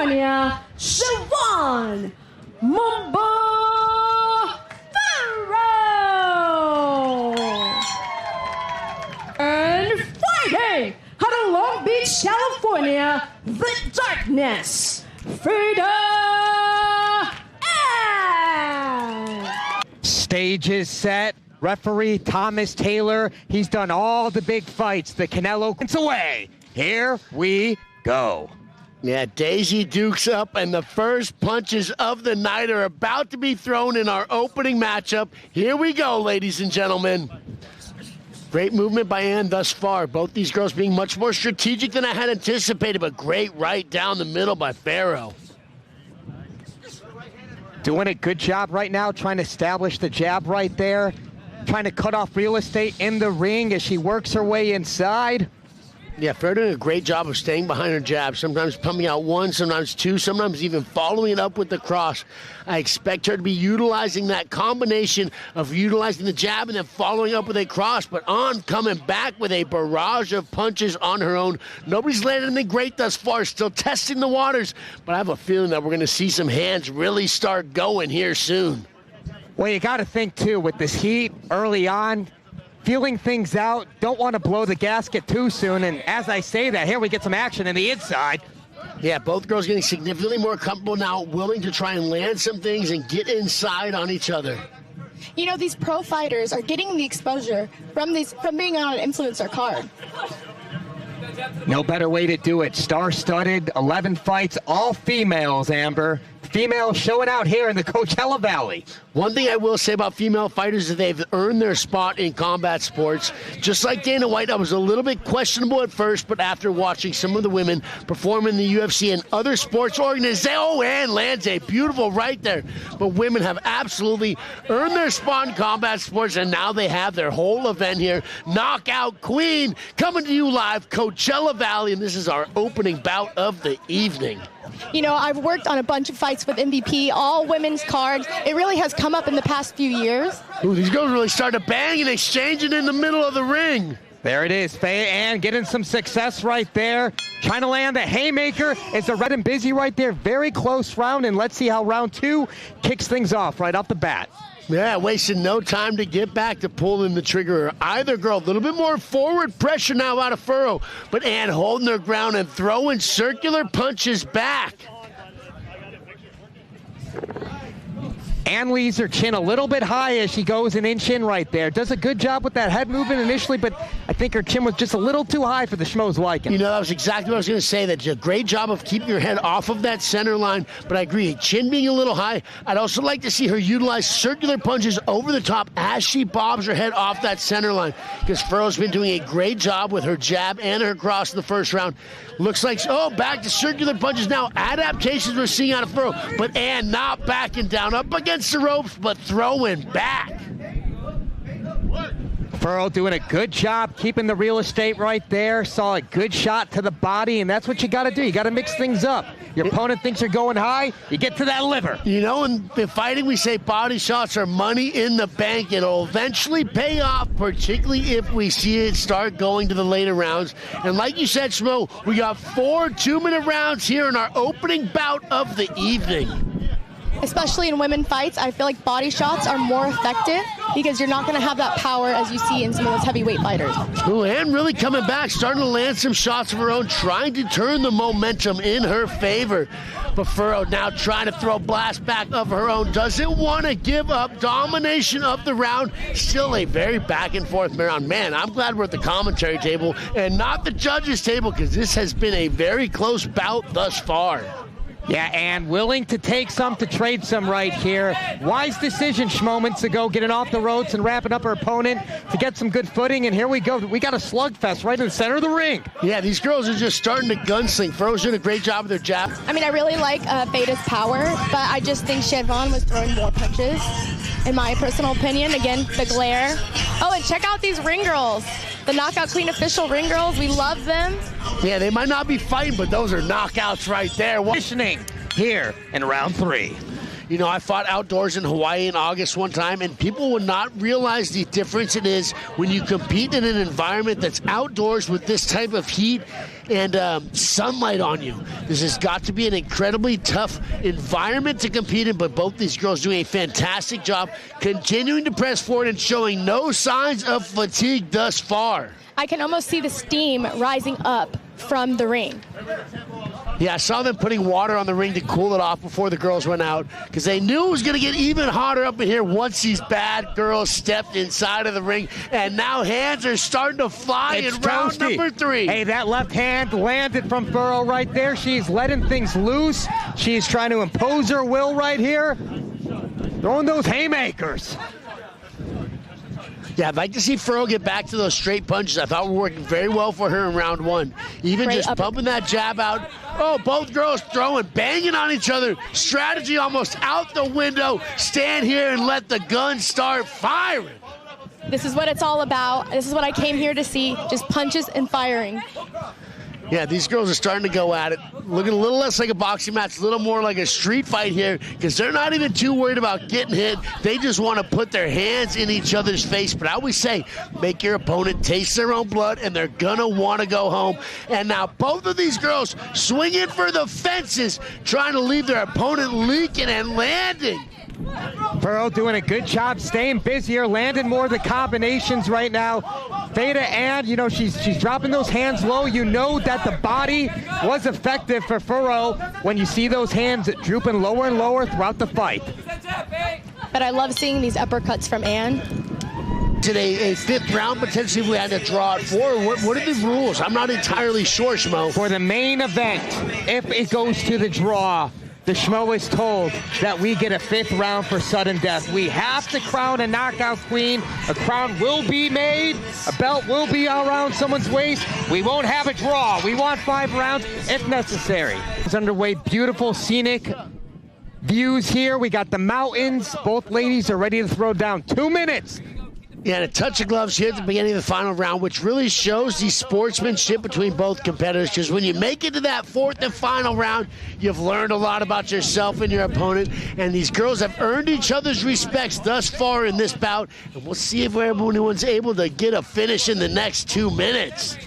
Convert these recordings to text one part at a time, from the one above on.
California, Shayon Furrow. And fighting out of Long Beach, California, the Darkness, Fayeda. Stage is set. Referee Thomas Taylor, he's done all the big fights. The Canelo it's away. Here we go. Yeah, Daisy Duke's up, and the first punches of the night are about to be thrown in our opening matchup. Here we go, ladies and gentlemen. Great movement by Ann thus far. Both these girls being much more strategic than I had anticipated, but great right down the middle by Furrow. Doing a good job right now, trying to establish the jab right there. Trying to cut off real estate in the ring as she works her way inside. Yeah, Furrow doing a great job of staying behind her jab, sometimes pumping out one, sometimes two, sometimes even following it up with the cross. I expect her to be utilizing that combination of utilizing the jab and then following up with a cross, but on coming back with a barrage of punches on her own. Nobody's landed anything great thus far, still testing the waters, but I have a feeling that we're going to see some hands really start going here soon. Well, you got to think, too, with this heat early on, feeling things out, don't want to blow the gasket too soon. And as I say that, here we get some action in the inside. Yeah, both girls getting significantly more comfortable now, willing to try and land some things and get inside on each other. You know, these pro fighters are getting the exposure from being on an influencer card. No better way to do it. Star-studded, 11 fights, all females, Amber. Females showing out here in the Coachella Valley. One thing I will say about female fighters is they've earned their spot in combat sports. Just like Dana White, I was a little bit questionable at first, but after watching some of the women perform in the UFC and other sports organizations, oh, and lands a beautiful right there. But women have absolutely earned their spot in combat sports, and now they have their whole event here. Knockout Queen coming to you live, Coachella Valley, and this is our opening bout of the evening. You know, I've worked on a bunch of fights with MVP, all women's cards. It really has come up in the past few years. Ooh, these girls really started to bang and exchanging in the middle of the ring. There it is, Faye Ann getting some success right there. Trying to land a haymaker. It's a red and busy right there. Very close round, and let's see how round two kicks things off right off the bat. Yeah, wasting no time to get back to pulling the trigger. Either girl, a little bit more forward pressure now out of Furrow, but Ann holding her ground and throwing circular punches back. Ann leaves her chin a little bit high as she goes an inch in right there. Does a good job with that head movement initially, but I think her chin was just a little too high for the schmo's liking. You know, that was exactly what I was going to say. That's a great job of keeping your head off of that center line, but I agree, chin being a little high. I'd also like to see her utilize circular punches over the top as she bobs her head off that center line, because Furrow's been doing a great job with her jab and her cross in the first round. Looks like, oh, back to circular punches now. Adaptations we're seeing out of Furrow, but Ann not backing down, up against the ropes, but throwing back. Furrow doing a good job keeping the real estate right there. Saw a good shot to the body, and that's what you got to do. You got to mix things up. Your opponent thinks you're going high, you get to that liver. You know, in fighting, we say body shots are money in the bank. It'll eventually pay off, particularly if we see it start going to the later rounds. And like you said, Schmo, we got 4 2-minute rounds here in our opening bout of the evening. Especially in women fights, I feel like body shots are more effective because you're not going to have that power as you see in some of those heavyweight fighters. Ooh, Ann really coming back, starting to land some shots of her own, trying to turn the momentum in her favor. But Furrow now trying to throw blast back of her own. Doesn't want to give up domination of the round. Still a very back and forth round. Man, I'm glad we're at the commentary table and not the judges table, because this has been a very close bout thus far. Yeah, and willing to take some to trade some right here. Wise decision moments ago, getting off the ropes and wrapping up her opponent to get some good footing. And here we go. We got a slugfest right in the center of the ring. Yeah, these girls are just starting to gunsling. Furrow's doing a great job with their jab. I mean, I really like Fayeda's power, but I just think Shayon was throwing more punches, in my personal opinion. Again, the glare. Oh, and check out these ring girls. The Knockout Queen official ring girls. We love them. Yeah, they might not be fighting, but those are knockouts right there. Conditioning here in round 3. You know, I fought outdoors in Hawaii in August one time, and people would not realize the difference it is when you compete in an environment that's outdoors with this type of heat and sunlight on you. This has got to be an incredibly tough environment to compete in, but both these girls doing a fantastic job, continuing to press forward and showing no signs of fatigue thus far. I can almost see the steam rising up from the ring. Yeah, I saw them putting water on the ring to cool it off before the girls went out because they knew it was going to get even hotter up in here once these bad girls stepped inside of the ring. And now hands are starting to fly in round number 3. Hey, that left hand landed from Furrow right there. She's letting things loose. She's trying to impose her will right here. Throwing those haymakers. Yeah, I'd like to see Furrow get back to those straight punches. I thought we were working very well for her in round 1. Even Great just bumping that jab out. Oh, both girls throwing, banging on each other. Strategy almost out the window. Stand here and let the gun start firing. This is what it's all about. This is what I came here to see, just punches and firing. Yeah, these girls are starting to go at it. Looking a little less like a boxing match, a little more like a street fight here because they're not even too worried about getting hit. They just want to put their hands in each other's face. But I always say, make your opponent taste their own blood, and they're going to want to go home. And now both of these girls swinging for the fences, trying to leave their opponent leaking and landing. Furrow doing a good job staying busier, landing more of the combinations right now. Fayeda, and you know, she's dropping those hands low. You know that the body was effective for Furrow when you see those hands drooping lower and lower throughout the fight. But I love seeing these uppercuts from Ann. Today, a 5th round potentially we had to draw it for. What are the rules? I'm not entirely sure, Schmo. For the main event, if it goes to the draw, the Schmo is told that we get a 5th round for sudden death. We have to crown a knockout queen. A crown will be made. A belt will be around someone's waist. We won't have a draw. We want 5 rounds if necessary. It's underway. Beautiful scenic views here. We got the mountains. Both ladies are ready to throw down. 2 minutes. Yeah, and a touch of gloves here at the beginning of the final round, which really shows the sportsmanship between both competitors, because when you make it to that 4th and final round, you've learned a lot about yourself and your opponent, and these girls have earned each other's respects thus far in this bout, and we'll see if anyone's able to get a finish in the next 2 minutes.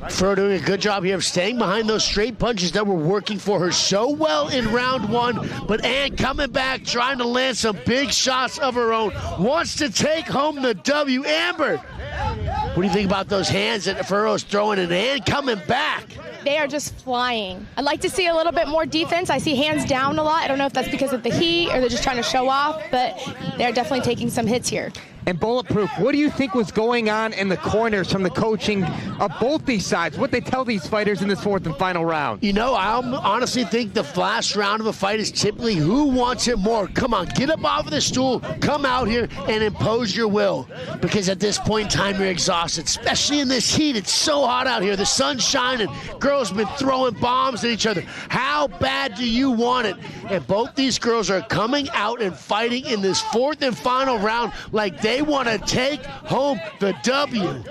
Furrow doing a good job here of staying behind those straight punches that were working for her so well in round 1. But Ann coming back, trying to land some big shots of her own. Wants to take home the W. Amber, what do you think about those hands that Furrow's throwing, and Ann coming back? They are just flying. I'd like to see a little bit more defense. I see hands down a lot. I don't know if that's because of the heat or they're just trying to show off, but they're definitely taking some hits here. And Bulletproof, what do you think was going on in the corners from the coaching of both these sides? What they tell these fighters in this 4th and final round? You know, I honestly think the last round of a fight is typically who wants it more. Come on, get up off of the stool, come out here and impose your will. Because at this point in time, you're exhausted, especially in this heat. It's so hot out here. The sun's shining. Girls have been throwing bombs at each other. How bad do you want it? And both these girls are coming out and fighting in this 4th and final round like they want to take home the W.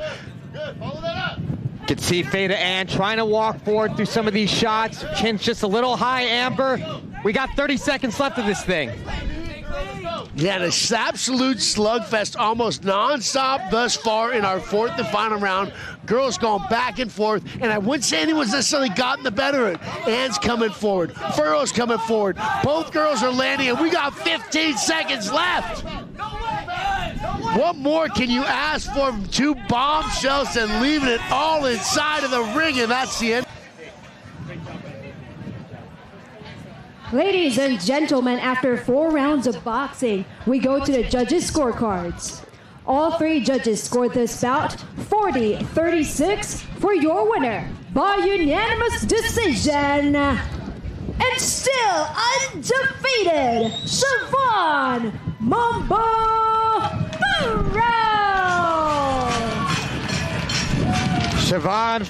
Can see Fayeda Ann trying to walk forward through some of these shots. Chin's just a little high, Amber. We got 30 seconds left of this thing. Yeah, this absolute slugfest, almost nonstop thus far in our 4th and final round. Girls going back and forth, and I wouldn't say anyone's necessarily gotten the better of it. Ann's coming forward, Furrow's coming forward. Both girls are landing, and we got 15 seconds left. What more can you ask for from 2 bombshells and leaving it all inside of the ring, and that's the end. Ladies and gentlemen, after 4 rounds of boxing, we go to the judges' scorecards. All 3 judges scored this bout 40-36 for your winner by unanimous decision. And still undefeated, Siobhan Mambo Furrow. Siobhan